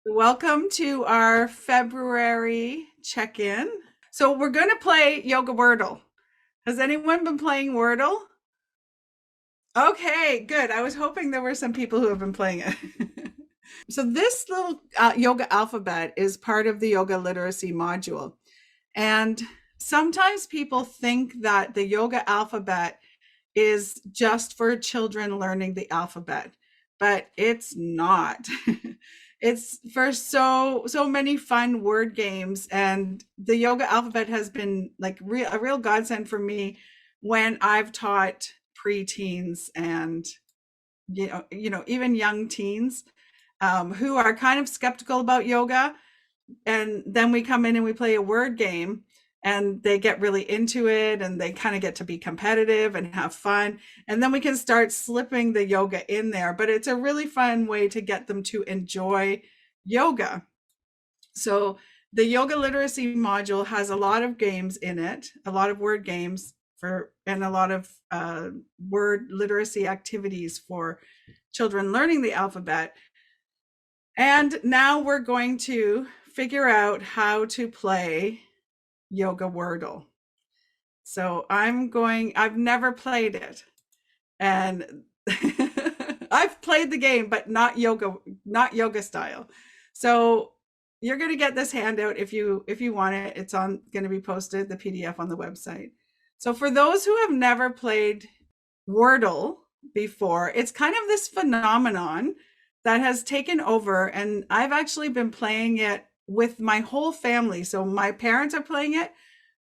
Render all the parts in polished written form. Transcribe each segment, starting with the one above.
Welcome to our February check-in. So we're going to play Yoga Wordle. Has anyone been playing Wordle? Okay, good. I was hoping there were some people who have been playing it. So this little yoga alphabet is part of the yoga literacy module. And sometimes people think that the yoga alphabet is just for children learning the alphabet, but it's not. It's for so many fun word games, and the yoga alphabet has been like a real godsend for me when I've taught preteens and even young teens who are kind of skeptical about yoga, and then we come in and we play a word game and they get really into it and they kind of get to be competitive and have fun, and then we can start slipping the yoga in there, but it's a really fun way to get them to enjoy yoga. So the yoga literacy module has a lot of games in it, a lot of word games and a lot of word literacy activities for children learning the alphabet. And now we're going to figure out how to play Yoga Wordle. So I've never played it. And I've played the game, but not yoga style. So you're going to get this handout if you want it. It's going to be posted, the PDF on the website. So for those who have never played Wordle before, it's kind of this phenomenon that has taken over, and I've actually been playing it with my whole family. So my parents are playing it,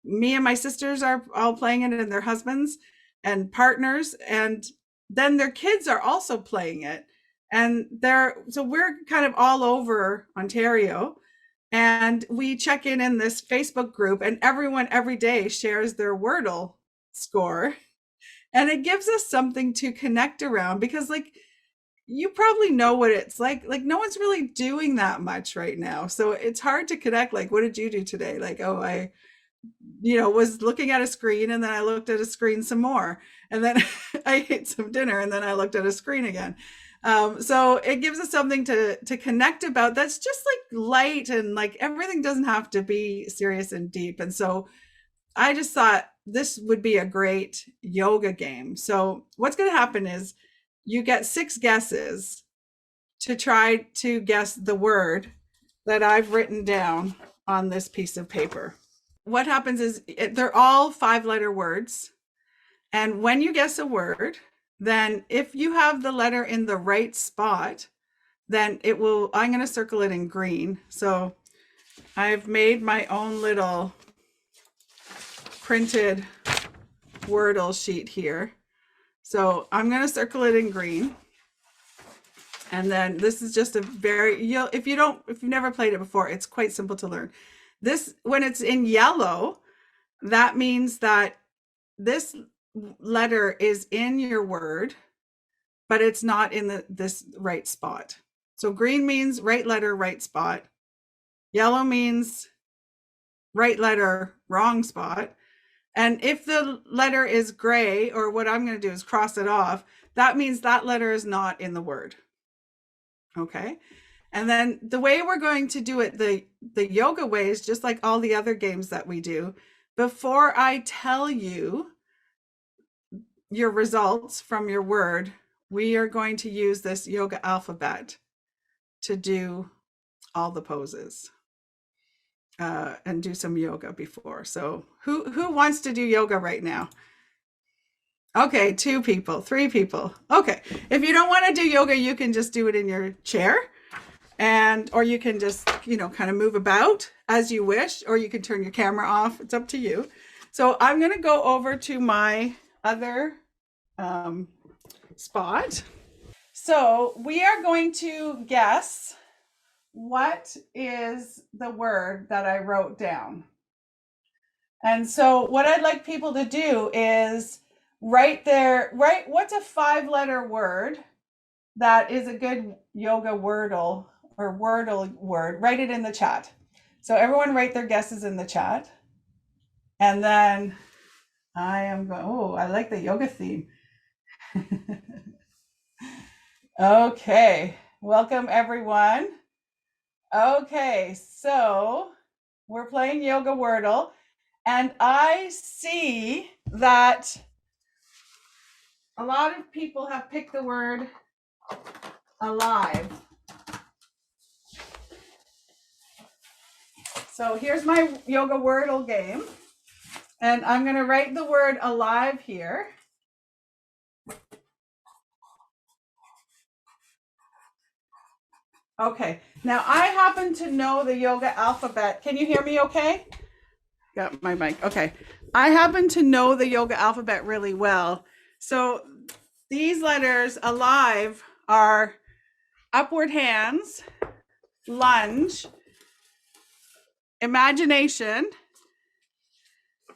me and my sisters are all playing it, and their husbands and partners, and then their kids are also playing it. And we're kind of all over Ontario, and we check in this Facebook group, and everyone every day shares their Wordle score, and it gives us something to connect around, because like you probably know what it's like no one's really doing that much right now, so it's hard to connect. Like, what did you do today? Like, oh, I was looking at a screen, and then I looked at a screen some more, and then I ate some dinner, and then I looked at a screen again. So it gives us something to connect about, that's just like light, and like everything doesn't have to be serious and deep. And so I just thought this would be a great yoga game. So what's going to happen is you get 6 guesses to try to guess the word that I've written down on this piece of paper. What happens is they're all 5-letter words. And when you guess a word, then if you have the letter in the right spot, then I'm going to circle it in green. So I've made my own little printed Wordle sheet here. So I'm going to circle it in green. And then this is just a if you've never played it before, it's quite simple to learn. This, when it's in yellow, that means that this letter is in your word, but it's not in this right spot. So green means right letter, right spot. Yellow means right letter, wrong spot. And if the letter is gray, or what I'm going to do is cross it off, that means that letter is not in the word. Okay. And then the way we're going to do it, the yoga way, is just like all the other games that we do. Before I tell you your results from your word, we are going to use this yoga alphabet to do all the poses and do some yoga before. So who wants to do yoga right now? Okay, 2 people, 3 people. Okay. If you don't want to do yoga, you can just do it in your chair, or you can just, kind of move about as you wish, or you can turn your camera off. It's up to you. So I'm going to go over to my other spot. So we are going to guess what is the word that I wrote down. And so what I'd like people to do is write what's a 5-letter word that is a good yoga wordle or wordle word. Write it in the chat. So everyone write their guesses in the chat. And then I like the yoga theme. Okay, welcome everyone. Okay, so we're playing Yoga Wordle, and I see that a lot of people have picked the word alive. So here's my Yoga Wordle game, and I'm going to write the word alive here. Okay, now I happen to know the yoga alphabet. Can you hear me okay? Got my mic. Okay. I happen to know the yoga alphabet really well. So these letters alive are upward hands, lunge, imagination,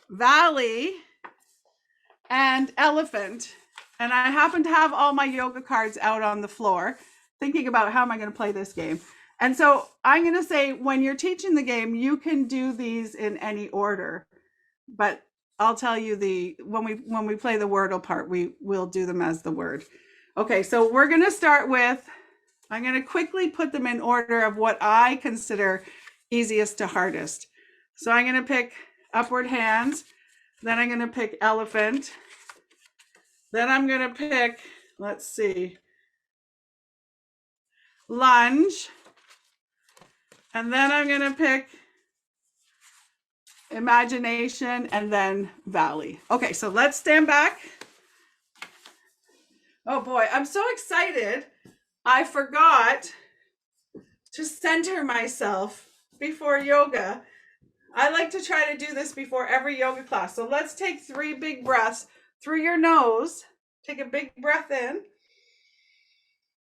valley, and elephant. And I happen to have all my yoga cards out on the floor, thinking about how am I going to play this game. And so I'm going to say, when you're teaching the game, you can do these in any order, but I'll tell you when we play the Wordle part, we will do them as the word. Okay, so we're going to start with, I'm going to quickly put them in order of what I consider easiest to hardest. So I'm going to pick upward hands, then I'm going to pick elephant, then I'm going to pick, let's see, lunge, and then I'm going to pick imagination, and then valley. Okay, so let's stand back. Oh boy, I'm so excited. I forgot to center myself before yoga. I like to try to do this before every yoga class. So let's take 3 big breaths through your nose. Take a big breath in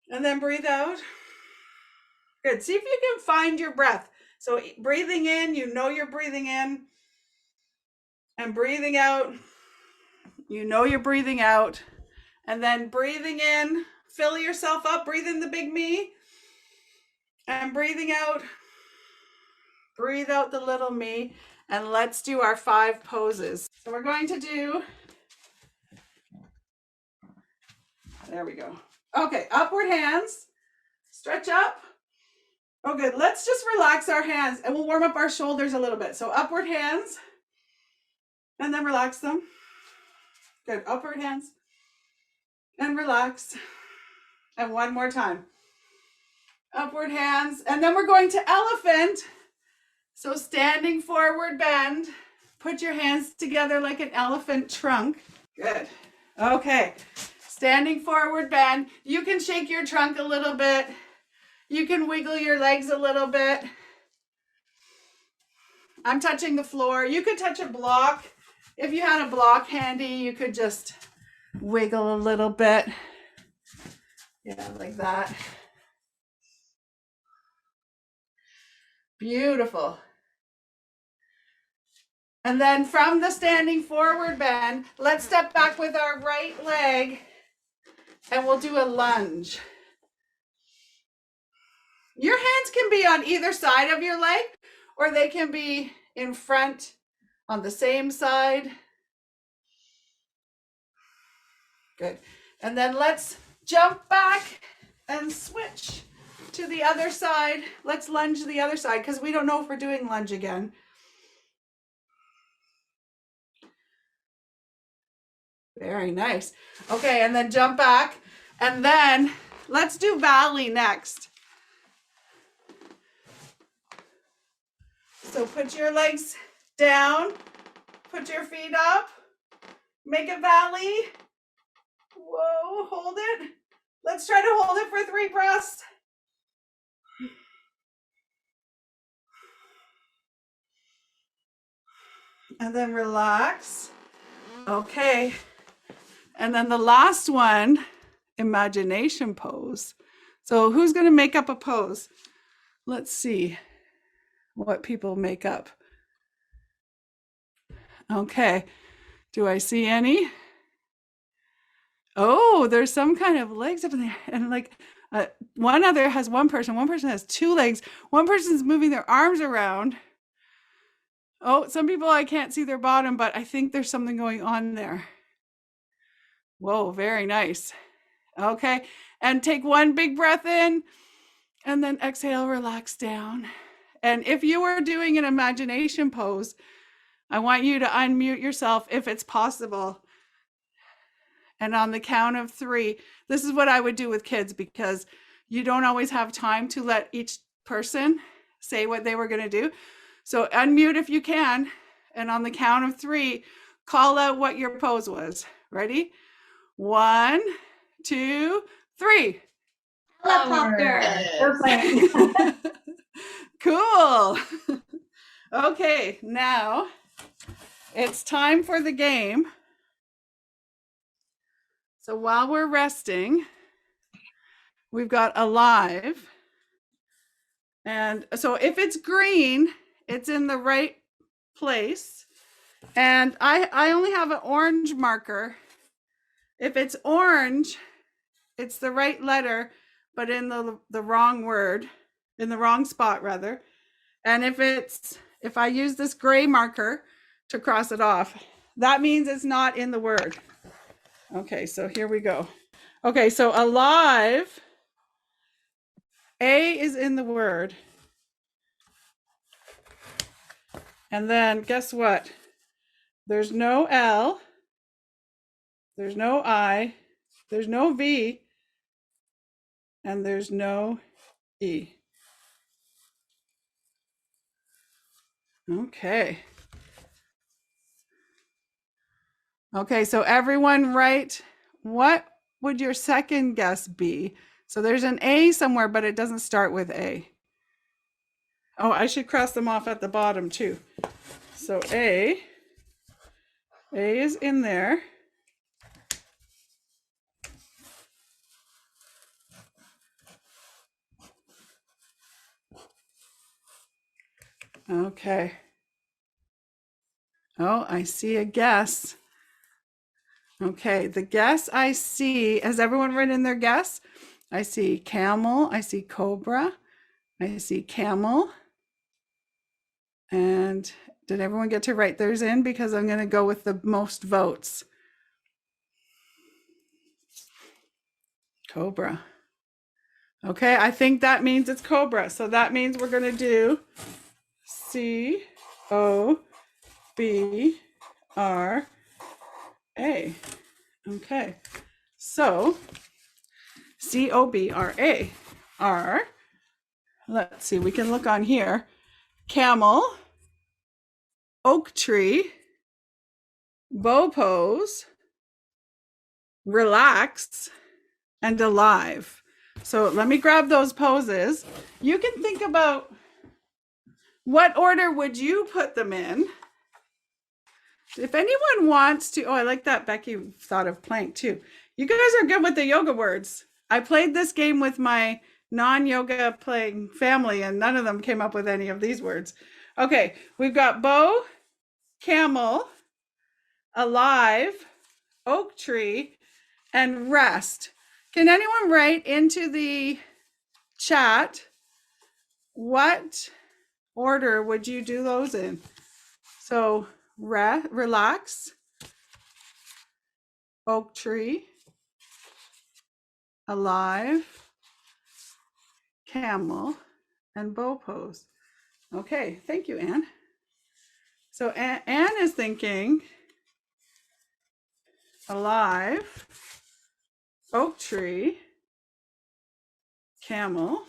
and then breathe out. Good. See if you can find your breath. So breathing in, you know you're breathing in, and breathing out, you know you're breathing out, and then breathing in, fill yourself up, breathe in the big me, and breathing out, breathe out the little me, and let's do our 5 poses. So we're going to do, there we go. Okay, upward hands, stretch up. Oh, good. Let's just relax our hands and we'll warm up our shoulders a little bit. So upward hands, and then relax them. Good. Upward hands and relax. And one more time. Upward hands, and then we're going to elephant. So standing forward bend. Put your hands together like an elephant trunk. Good. Okay. Standing forward bend. You can shake your trunk a little bit. You can wiggle your legs a little bit. I'm touching the floor. You could touch a block. If you had a block handy, you could just wiggle a little bit. Yeah, like that. Beautiful. And then from the standing forward bend, let's step back with our right leg and we'll do a lunge. Your hands can be on either side of your leg, or they can be in front on the same side. Good. And then let's jump back and switch to the other side. Let's lunge the other side because we don't know if we're doing lunge again. Very nice. Okay, and then jump back. And then let's do valley next. So put your legs down, put your feet up, make a valley. Whoa, hold it. Let's try to hold it for 3 breaths. And then relax. Okay. And then the last one, imagination pose. So who's going to make up a pose? Let's see what people make up. Okay. Do I see any? Oh, there's some kind of legs up in there. And like one other has one person has 2 legs. One person's moving their arms around. Oh, some people I can't see their bottom, but I think there's something going on there. Whoa, very nice. Okay, and take one big breath in And then exhale, relax down. And if you are doing an imagination pose, I want you to unmute yourself if it's possible. And on the count of 3, this is what I would do with kids because you don't always have time to let each person say what they were going to do. So unmute if you can. And on the count of 3, call out what your pose was. Ready? 1, 2, 3. Helicopter. Airplane. Cool. Okay, now it's time for the game. So while we're resting, we've got alive. And so if it's green, it's in the right place. And I only have an orange marker. If it's orange, it's the right letter, but in the wrong word, in the wrong spot rather. And if I use this gray marker to cross it off, that means it's not in the word. Okay, so here we go. Okay, so alive, A is in the word. And then guess what? There's no L, there's no I, there's no V, and there's no E. Okay. Okay, so everyone write, what would your second guess be? So there's an A somewhere, but it doesn't start with A. Oh, I should cross them off at the bottom too. So A is in there. Okay. Oh, I see a guess. Okay, the guess I see, has everyone written their guess? I see camel, I see cobra, I see camel. And did everyone get to write theirs in? Because I'm going to go with the most votes. Cobra. Okay, I think that means it's cobra. So that means we're going to do C-O-B-R-A. Okay, so C-O-B-R-A. R. Let's see, we can look on here. Camel, oak tree, bow pose, relax, and alive. So let me grab those poses. You can think about what order would you put them in. If anyone wants to, oh, I like that Becky thought of plank too. You guys are good with the yoga words. I played this game with my non-yoga playing family and none of them came up with any of these words. Okay, we've got bow, camel, alive, oak tree, and rest. Can anyone write into the chat what order would you do those in? So relax, oak tree, alive, camel, and bow pose. Okay, thank you, Anne. So Anne is thinking alive, oak tree, camel,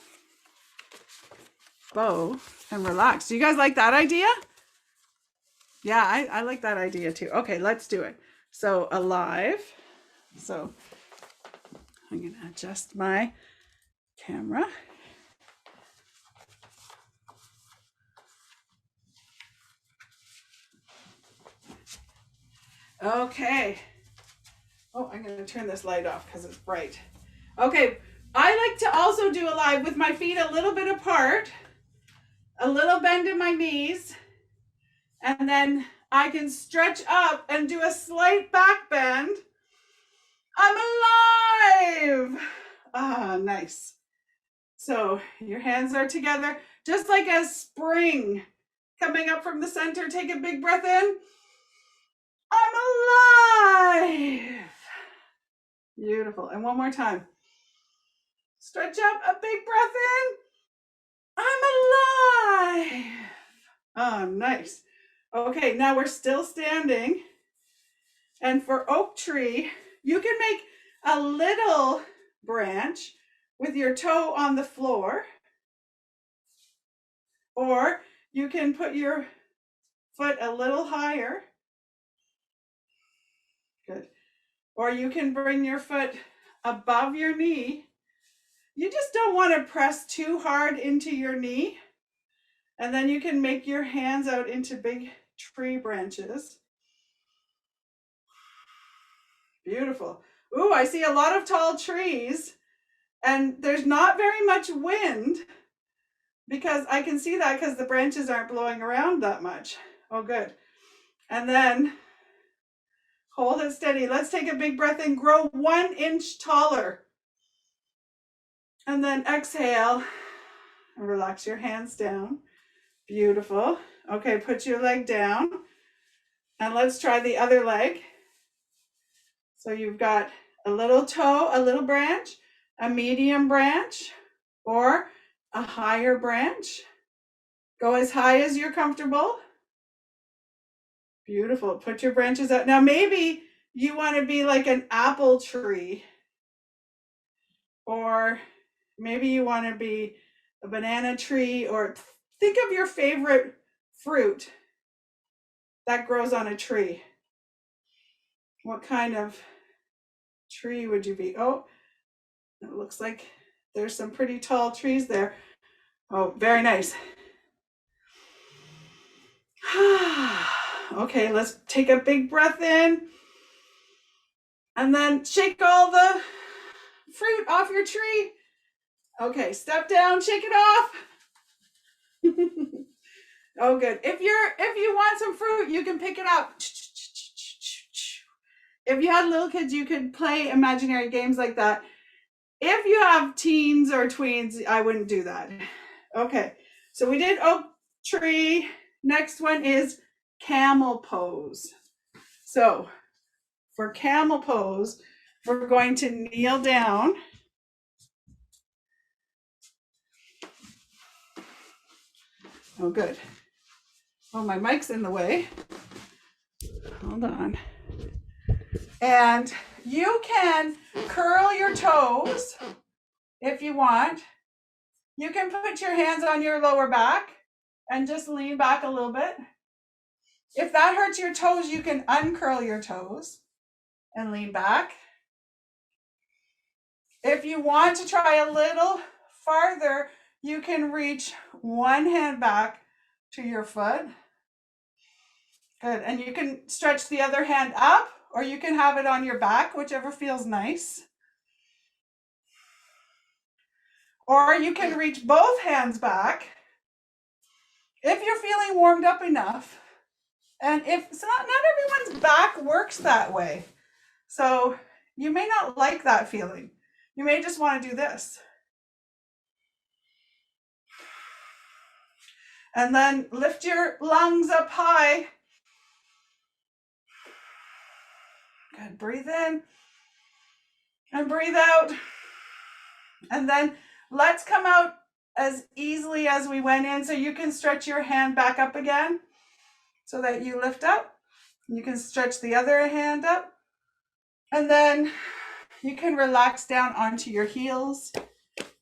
bow, and relax. Do you guys like that idea? Yeah, I like that idea too. Okay, let's do it. So alive. So I'm going to adjust my camera. Okay. Oh, I'm going to turn this light off because it's bright. Okay, I like to also do alive with my feet a little bit apart, a little bend in my knees, and then I can stretch up and do a slight back bend. I'm alive. Ah, nice. So your hands are together, just like a spring coming up from the center. Take a big breath in. I'm alive. Beautiful. And one more time. Stretch up, a big breath in. Oh, nice. Okay, now we're still standing. And for Oaktree, you can make a little branch with your toe on the floor, or you can put your foot a little higher. Good. Or you can bring your foot above your knee. You just don't want to press too hard into your knee. And then you can make your hands out into big tree branches. Beautiful. Ooh, I see a lot of tall trees, and there's not very much wind because I can see that because the branches aren't blowing around that much. Oh, good. And then hold it steady. Let's take a big breath in. Grow 1 inch taller. And then exhale and relax your hands down. Beautiful. Okay, put your leg down. And let's try the other leg. So you've got a little toe, a little branch, a medium branch, or a higher branch. Go as high as you're comfortable. Beautiful. Put your branches out. Now maybe you want to be like an apple tree, or maybe you want to be a banana tree, or think of your favorite fruit that grows on a tree. What kind of tree would you be? Oh, it looks like there's some pretty tall trees there. Oh, very nice. Okay, let's take a big breath in and then shake all the fruit off your tree. Okay, step down, shake it off. Oh, good. If you want some fruit, you can pick it up. If you had little kids, you could play imaginary games like that. If you have teens or tweens, I wouldn't do that. Okay, so we did oak tree. Next one is camel pose. So for camel pose, we're going to kneel down. Oh, good. Oh, my mic's in the way. Hold on. And you can curl your toes if you want. You can put your hands on your lower back and just lean back a little bit. If that hurts your toes, you can uncurl your toes and lean back. If you want to try a little farther, you can reach one hand back to your foot. Good. And you can stretch the other hand up, or you can have it on your back, whichever feels nice. Or you can reach both hands back if you're feeling warmed up enough. And if it's not everyone's back works that way. So you may not like that feeling. You may just want to do this. And then lift your lungs up high. Good. Breathe in and breathe out. And then let's come out as easily as we went in. So you can stretch your hand back up again so that you lift up. You can stretch the other hand up. And then you can relax down onto your heels,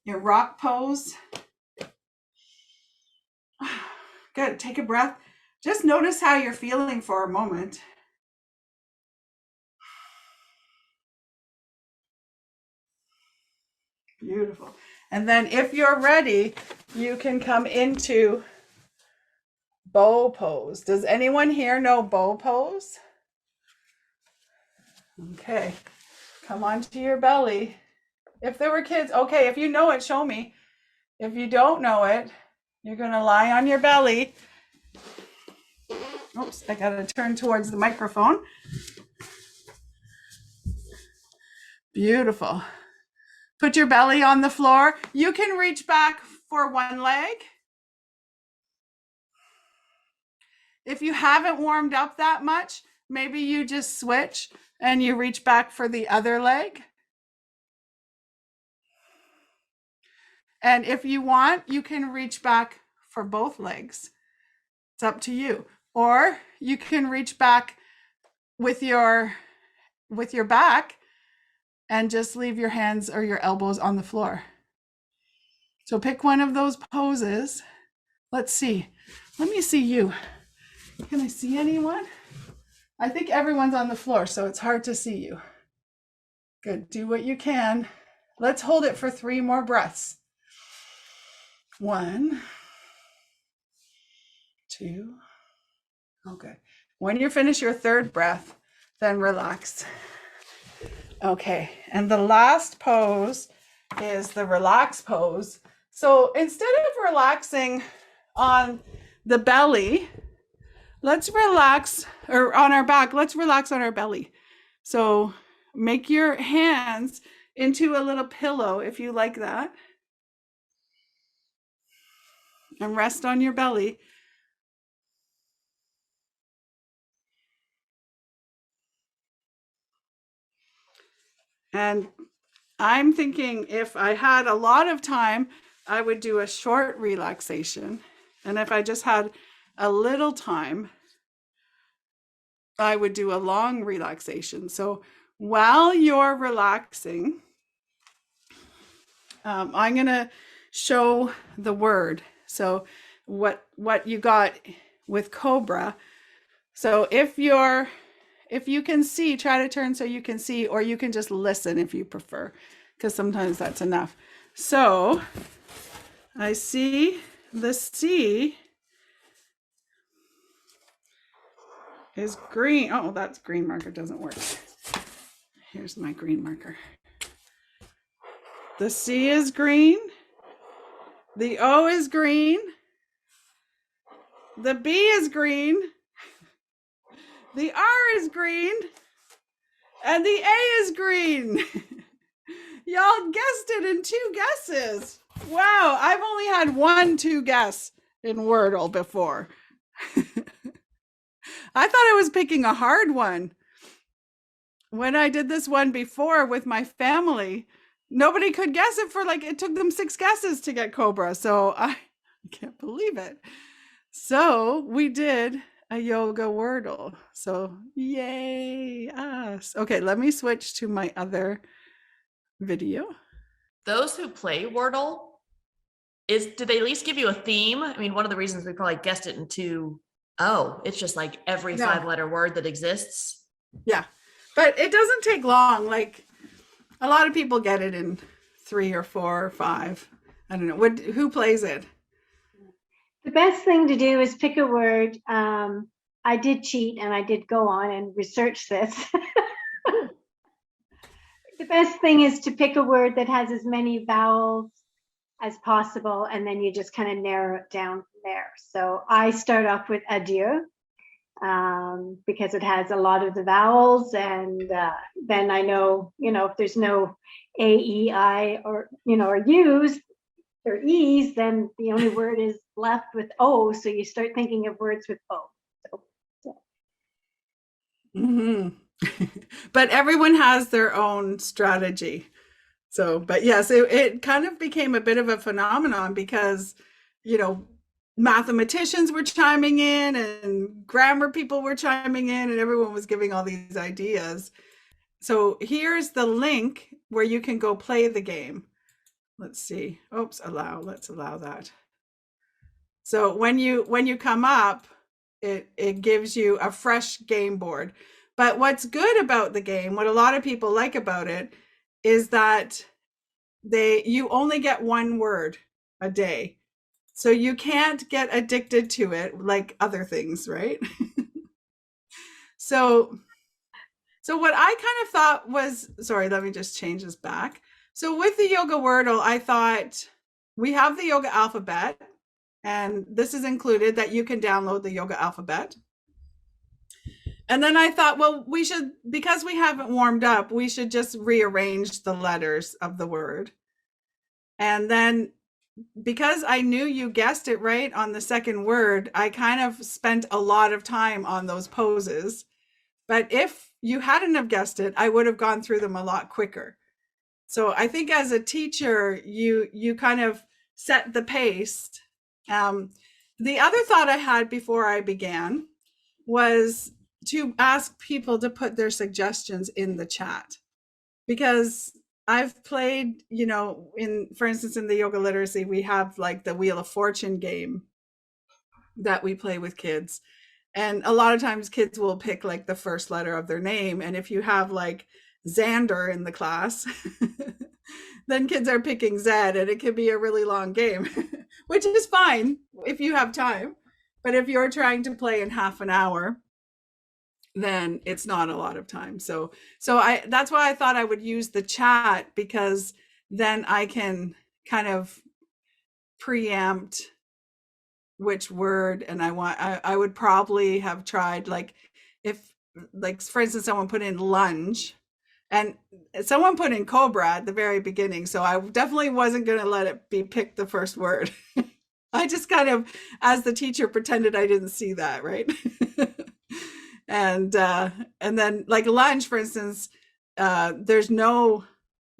your rock pose. Good. Take a breath. Just notice how you're feeling for a moment. Beautiful. And then if you're ready, you can come into bow pose. Does anyone here know bow pose? Okay. Come onto your belly. If there were kids, okay, if you know it, show me. If you don't know it, you're going to lie on your belly. Oops, I got to turn towards the microphone. Beautiful. Put your belly on the floor. You can reach back for one leg. If you haven't warmed up that much, maybe you just switch and you reach back for the other leg. And if you want, you can reach back for both legs. It's up to you. Or you can reach back with your back and just leave your hands or your elbows on the floor. So pick one of those poses. Let's see. Let me see you. Can I see anyone? I think everyone's on the floor, so it's hard to see you. Good. Do what you can. Let's hold it for 3 more breaths. 1, 2. Okay. When you finish your 3rd breath, then relax. Okay. And the last pose is the relax pose. So instead of relaxing on the belly, let's relax, or on our back, let's relax on our belly. So make your hands into a little pillow if you like that. And rest on your belly. And I'm thinking if I had a lot of time, I would do a short relaxation. And if I just had a little time, I would do a long relaxation. So while you're relaxing, I'm going to show the word. So what you got with COBRA. So if you can see, try to turn so you can see, or you can just listen if you prefer, because sometimes that's enough. So I see the C is green. Oh, that's green marker doesn't work. Here's my green marker. The C is green. The O is green. The B is green. The R is green. And the A is green. Y'all guessed it in 2 guesses. Wow, I've only had 1-2 guess in Wordle before. I thought I was picking a hard one. When I did this one before with my family, nobody could guess it for it took them 6 guesses to get COBRA. So I can't believe it. So we did a Yoga Wordle. So yay us. Okay, let me switch to my other video. Those who play Wordle, do they at least give you a theme? I mean, one of the reasons we probably guessed it into, it's just like every 5-letter word that exists. Yeah, but it doesn't take long. Like a lot of people get it in 3 or 4 or 5. I don't know. Who plays it? The best thing to do is pick a word. I did cheat and I did go on and research this. The best thing is to pick a word that has as many vowels as possible, and then you just kind of narrow it down from there. So I start off with adieu, because it has a lot of the vowels, and then I know, if there's no A, E, I, or, or U's or E's, then the only word is left with O. So you start thinking of words with O. Mm-hmm. But everyone has their own strategy. So, but yes, it kind of became a bit of a phenomenon because, mathematicians were chiming in and grammar people were chiming in and everyone was giving all these ideas. So here's the link where you can go play the game. Let's see. Oops, let's allow that. So when you come up, it gives you a fresh game board. But what's good about the game, what a lot of people like about it, is that you only get 1 word a day. So you can't get addicted to it like other things, right? So what I kind of thought was, sorry, let me just change this back. So with the Yoga Wordle, I thought we have the yoga alphabet, and this is included that you can download the yoga alphabet. And then I thought, well, we should, because we haven't warmed up, we should just rearrange the letters of the word. And then because I knew you guessed it right on the second word, I kind of spent a lot of time on those poses. But if you hadn't have guessed it, I would have gone through them a lot quicker. So I think as a teacher, you kind of set the pace. The other thought I had before I began was to ask people to put their suggestions in the chat, because I've played, for instance, in the yoga literacy, we have like the Wheel of Fortune game that we play with kids. And a lot of times kids will pick like the first letter of their name. And if you have like Xander in the class, then kids are picking Z, and it can be a really long game, which is fine if you have time. But if you're trying to play in half an hour, then it's not a lot of time. So that's why I thought I would use the chat, because then I can kind of preempt which word. And I would probably have tried, like, if, like, for instance, someone put in lunge and someone put in COBRA at the very beginning. So I definitely wasn't going to let it be picked the first word. I just kind of, as the teacher, pretended I didn't see that, right? And then like lunge, for instance, there's no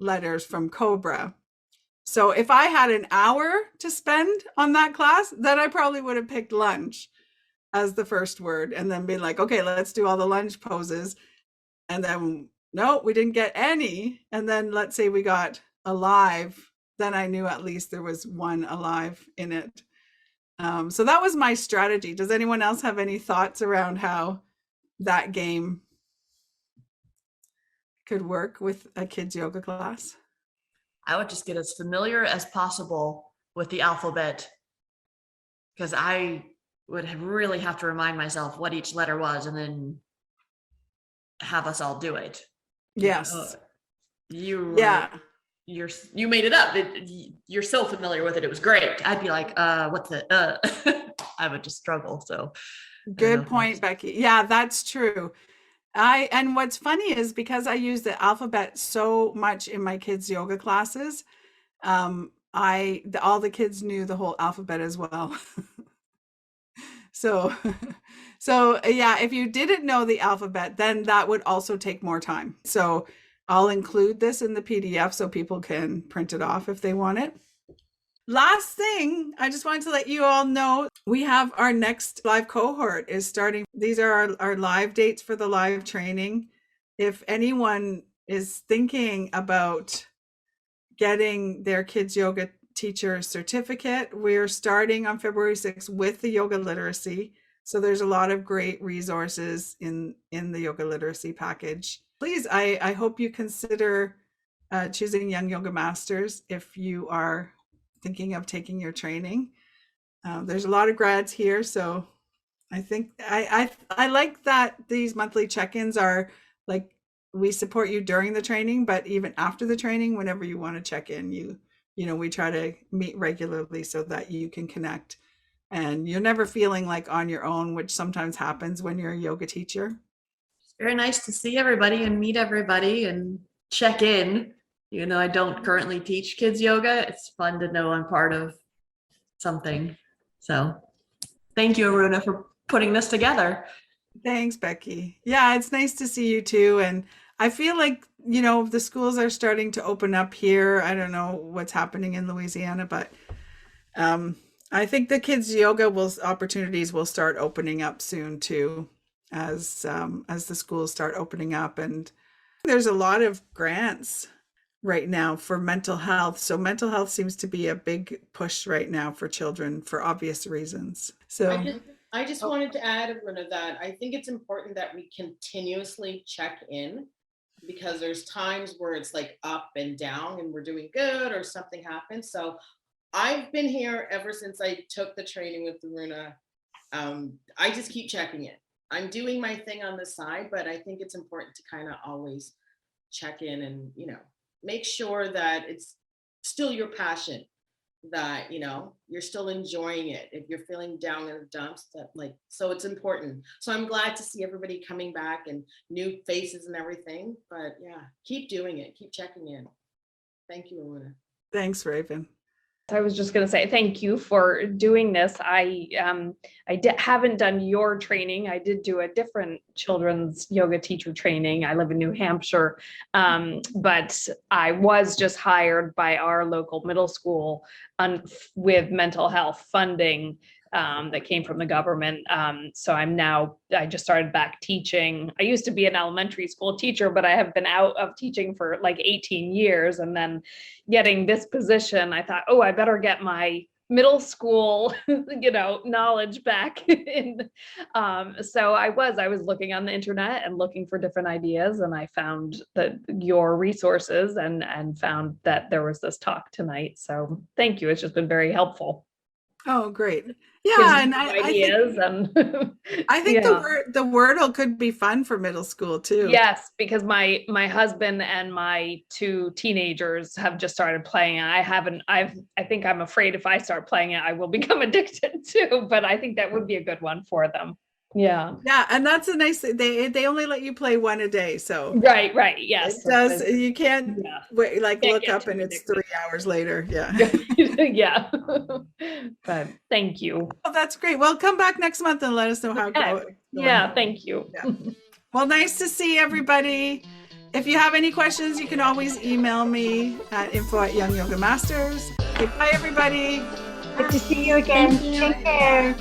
letters from COBRA. So if I had an hour to spend on that class, then I probably would have picked lunge as the first word, and then been like, okay, let's do all the lunge poses. And then, no, we didn't get any. And then let's say we got alive, then I knew at least there was one alive in it. So that was my strategy. Does anyone else have any thoughts around how that game could work with a kids yoga class? I would just get as familiar as possible with the alphabet, because I would really have to remind myself what each letter was, and then have us all do it. Yes. You made it up. You're so familiar with it. It was great. I'd be like, what's it? I would just struggle. So good point, Becky. Yeah, that's true. And what's funny is, because I use the alphabet so much in my kids' yoga classes, all the kids knew the whole alphabet as well. So yeah, if you didn't know the alphabet, then that would also take more time. So I'll include this in the PDF so people can print it off if they want it. Last thing, I just wanted to let you all know, we have our next live cohort is starting. These are our live dates for the live training. If anyone is thinking about getting their kids yoga teacher certificate, we're starting on February 6th with the yoga literacy. So there's a lot of great resources in the yoga literacy package. Please, I hope you consider choosing Young Yoga Masters if you are thinking of taking your training. There's a lot of grads here, so I think I like that these monthly check-ins are like, we support you during the training, but even after the training, whenever you want to check in, we try to meet regularly so that you can connect, and you're never feeling like on your own, which sometimes happens when you're a yoga teacher. It's very nice to see everybody and meet everybody and check in. I don't currently teach kids yoga. It's fun to know I'm part of something. So thank you, Aruna, for putting this together. Thanks, Becky. Yeah, it's nice to see you too. And I feel like, the schools are starting to open up here. I don't know what's happening in Louisiana, but I think the kids yoga opportunities will start opening up soon too, as the schools start opening up. And there's a lot of grants right now for mental health. So mental health seems to be a big push right now for children for obvious reasons. So I just wanted to add, Aruna, that I think it's important that we continuously check in, because there's times where it's like up and down and we're doing good or something happens. So I've been here ever since I took the training with Aruna. I just keep checking in. I'm doing my thing on the side, but I think it's important to kind of always check in and, make sure that it's still your passion, that, you're still enjoying it. If you're feeling down in the dumps, so it's important. So I'm glad to see everybody coming back and new faces and everything, but yeah, keep doing it. Keep checking in. Thank you, Aruna. Thanks, Raven. I was just going to say thank you for doing this. I haven't done your training. I did do a different children's yoga teacher training. I live in New Hampshire, but I was just hired by our local middle school with mental health funding that came from the government. So I just started back teaching. I used to be an elementary school teacher, but I have been out of teaching for like 18 years. And then getting this position, I thought, oh, I better get my middle school, knowledge back in. So I was looking on the internet and looking for different ideas, and I found your resources and found that there was this talk tonight. So thank you. It's just been very helpful. Oh, great. Gives Yeah, me and new I ideas think, I think the Wordle could be fun for middle school too. Yes, because my husband and my 2 teenagers have just started playing it. I think I'm afraid if I start playing it, I will become addicted too, but I think that would be a good one for them. Yeah. Yeah, and that's a nice thing. They only let you play 1 a day, so Right. Yes. it does. You can't Yeah. wait, like Can't look get up too and it's addicted. 3 hours later. Yeah. Yeah. But thank you. Oh, that's great. Well, come back next month and let us know how it Okay. goes. Yeah, thank you. Yeah. Well, nice to see everybody. If you have any questions, you can always email me at info@youngyogamasters. Okay, bye everybody. Good to see you again. Take care.